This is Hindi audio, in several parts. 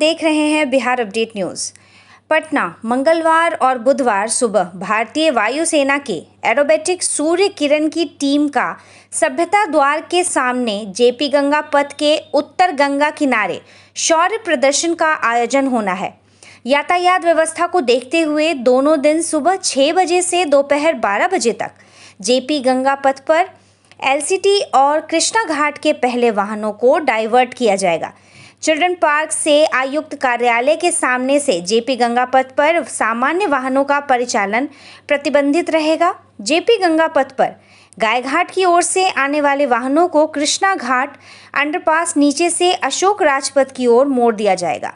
देख रहे हैं बिहार अपडेट न्यूज़। पटना मंगलवार और बुधवार सुबह भारतीय वायुसेना के एरोबेटिक सूर्य किरण की टीम का सभ्यता द्वार के सामने जेपी गंगा पथ के उत्तर गंगा किनारे शौर्य प्रदर्शन का आयोजन होना है। यातायात व्यवस्था को देखते हुए दोनों दिन सुबह 6 बजे से दोपहर 12 बजे तक जेपी गंगा पथ पर एलसीटी और कृष्णा घाट के पहले वाहनों को डाइवर्ट किया जाएगा। चिल्ड्रन पार्क से आयुक्त कार्यालय के सामने से जेपी गंगा पथ पर सामान्य वाहनों का परिचालन प्रतिबंधित रहेगा। जेपी गंगा पथ पर गायघाट की ओर से आने वाले वाहनों को कृष्णा घाट अंडरपास नीचे से अशोक राजपथ की ओर मोड़ दिया जाएगा।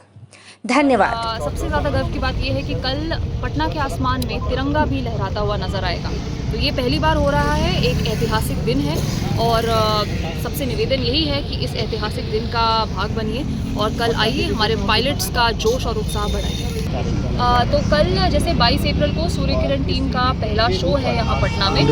धन्यवाद। सबसे ज़्यादा गर्व की बात यह है कि कल पटना के आसमान में तिरंगा भी लहराता हुआ नज़र आएगा। तो ये पहली बार हो रहा है, एक ऐतिहासिक दिन है और सबसे निवेदन यही है कि इस ऐतिहासिक दिन का भाग बनिए और कल आइए हमारे पायलट्स का जोश और उत्साह बढ़ाइए। तो कल जैसे 22 अप्रैल को सूर्य किरण टीम का पहला शो है यहाँ पटना में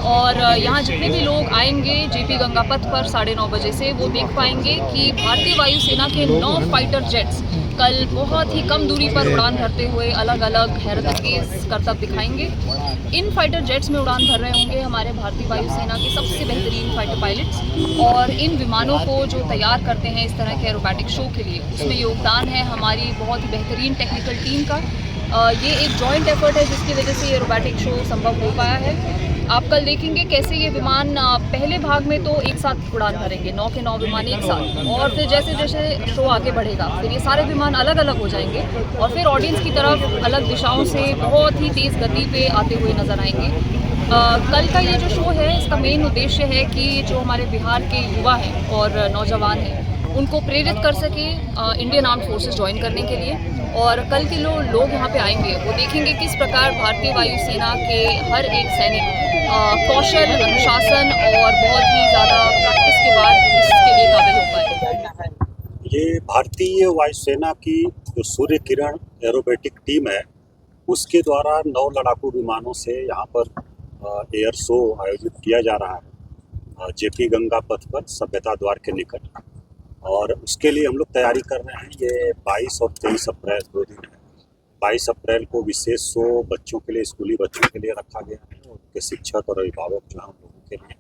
और यहाँ जितने भी लोग आएंगे जेपी गंगा पथ पर 9:30 बजे से वो देख पाएंगे कि भारतीय वायुसेना के 9 फाइटर जेट्स कल बहुत ही कम दूरी पर उड़ान भरते हुए अलग अलग हैरतअंगेज करतब दिखाएंगे। इन फाइटर जेट्स में उड़ान भर रहे होंगे हमारे भारतीय वायुसेना के सबसे बेहतरीन फाइटर पायलट्स और इन विमानों को जो तैयार करते हैं इस तरह के एरोबैटिक शो के लिए, उसमें योगदान है हमारी बहुत ही बेहतरीन टेक्निकल टीम का। ये एक जॉइंट एफर्ट है जिसकी वजह से ये एरोबैटिक शो संभव हो पाया है। आप कल देखेंगे कैसे ये विमान पहले भाग में तो एक साथ उड़ान भरेंगे, 9 के 9 विमान एक साथ, और फिर जैसे जैसे शो आगे बढ़ेगा फिर ये सारे विमान अलग अलग हो जाएंगे और फिर ऑडियंस की तरफ अलग दिशाओं से बहुत ही तेज़ गति पे आते हुए नजर आएंगे। कल का ये जो शो है इसका मेन उद्देश्य है कि जो हमारे बिहार के युवा हैं और नौजवान हैं उनको प्रेरित कर सके इंडियन आर्म्ड फोर्सेस ज्वाइन करने के लिए। और कल के लोग यहाँ पे आएंगे वो देखेंगे किस प्रकार भारतीय वायुसेना के हर एक सैनिक कौशल, अनुशासन और बहुत ही ज़्यादा प्रैक्टिस के बाद इसके लिए काबिल हो पाए। ये भारतीय वायुसेना की जो सूर्य किरण एरोबेटिक टीम है उसके द्वारा 9 लड़ाकू विमानों से यहाँ पर एयर शो आयोजित किया जा रहा है जेपी गंगा पथ पर सभ्यता द्वार के निकट, और उसके लिए हम लोग तैयारी कर रहे हैं। ये 22 और 23 अप्रैल 2 दिन है। 22 अप्रैल को विशेष शो बच्चों के लिए, स्कूली बच्चों के लिए रखा गया है, उनके शिक्षक और अभिभावक जो हैं उन लोगों के लिए,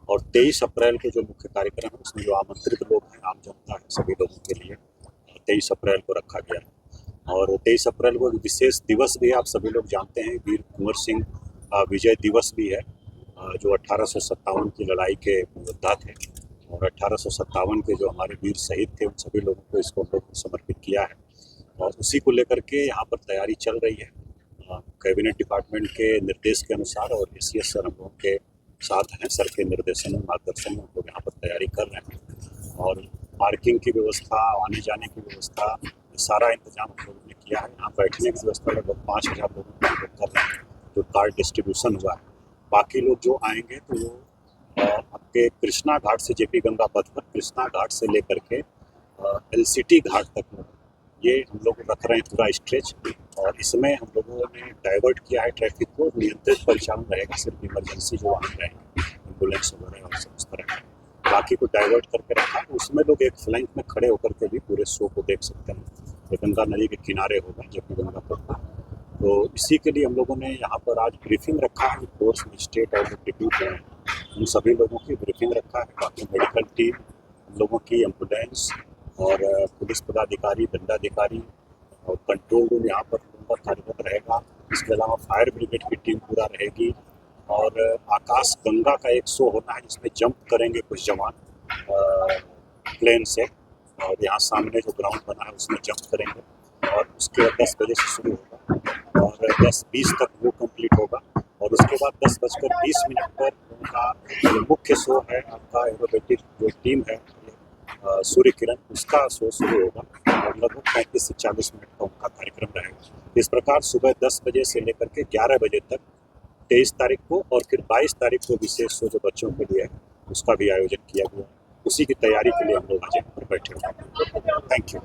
और 23 अप्रैल को जो मुख्य कार्यक्रम है उसमें जो आमंत्रित लोग हैं, आम जनता है, सभी लोगों के लिए 23 अप्रैल को रखा गया है। और 23 अप्रैल को विशेष दिवस भी है, आप सभी लोग जानते हैं, वीर कुंवर सिंह विजय दिवस भी है, जो 1857 की लड़ाई के योद्धा थे और 1857 के जो हमारे वीर शहीद थे उन सभी लोगों को इसको हम लोग समर्पित किया है और उसी को लेकर के यहाँ पर तैयारी चल रही है। कैबिनेट डिपार्टमेंट के निर्देश के अनुसार और एसीएस सर हम लोगों के साथ हैं, सर के निर्देशन में, मार्गदर्शन में हम लोग यहाँ पर तैयारी कर रहे हैं और पार्किंग की व्यवस्था, आने जाने की व्यवस्था, सारा इंतजाम हम लोगों ने किया है। यहाँ बैठने की व्यवस्था लगभग 5000 लोगों को हम लोग कर रहे हैं, जो कार्ड डिस्ट्रीब्यूशन हुआ है। बाकी लोग जो आएंगे तो वो आपके कृष्णा घाट से जेपी गंगा पथ पर कृष्णा घाट से लेकर के एलसीटी घाट तक ये हम लोग रख रहे हैं पूरा स्ट्रेच, और इसमें हम लोगों ने डाइवर्ट किया है ट्रैफिक को, नियंत्रित परिचालन रहेगा, सिर्फ इमरजेंसी जो वाहन रहेंगे, एम्बुलेंस वगैरह और सब उस तरह का, बाकी को डाइवर्ट करके रखा है। उसमें लोग एक फ्लैंक में खड़े होकर के भी पूरे शो को देख सकते हैं। ये गंगा नदी के किनारे होगा जेपी गंगा पथ पर, तो इसी के लिए हम लोगों ने यहाँ पर आज ब्रीफिंग रखा है। फोर्स मजिस्ट्रेट और डिप्यूटी हैं उन सभी लोगों की ब्रीफिंग रखा है। बाकी मेडिकल टीम, हम लोगों की एम्बुलेंस और पुलिस पदाधिकारी, दंडाधिकारी और कंट्रोल रूम यहाँ पर उनका कार्यरत रहेगा। इसके अलावा फायर ब्रिगेड की टीम पूरा रहेगी और आकाश गंगा का एक शो होना है जिसमें जंप करेंगे कुछ जवान प्लेन से, और यहाँ सामने जो ग्राउंड बना है उसमें जंप करेंगे और उसके 10 बजे से शुरू होगा और 10:20 तक वो कंप्लीट होगा और उसके बाद 10:20 पर उनका जो मुख्य शो है आपका एरोबेटिक जो टीम है सूर्य किरण, उसका शो शुरू होगा और लगभग 35 से 40 मिनट का उनका कार्यक्रम रहेगा। इस प्रकार सुबह 10 बजे से लेकर के 11 बजे तक 23 तारीख को और फिर 22 तारीख को विशेष शो जो बच्चों के लिए है उसका भी आयोजन किया गया है। उसी की तैयारी के लिए हम लोग आज यहाँ पर बैठे हुए हैं। Thank you.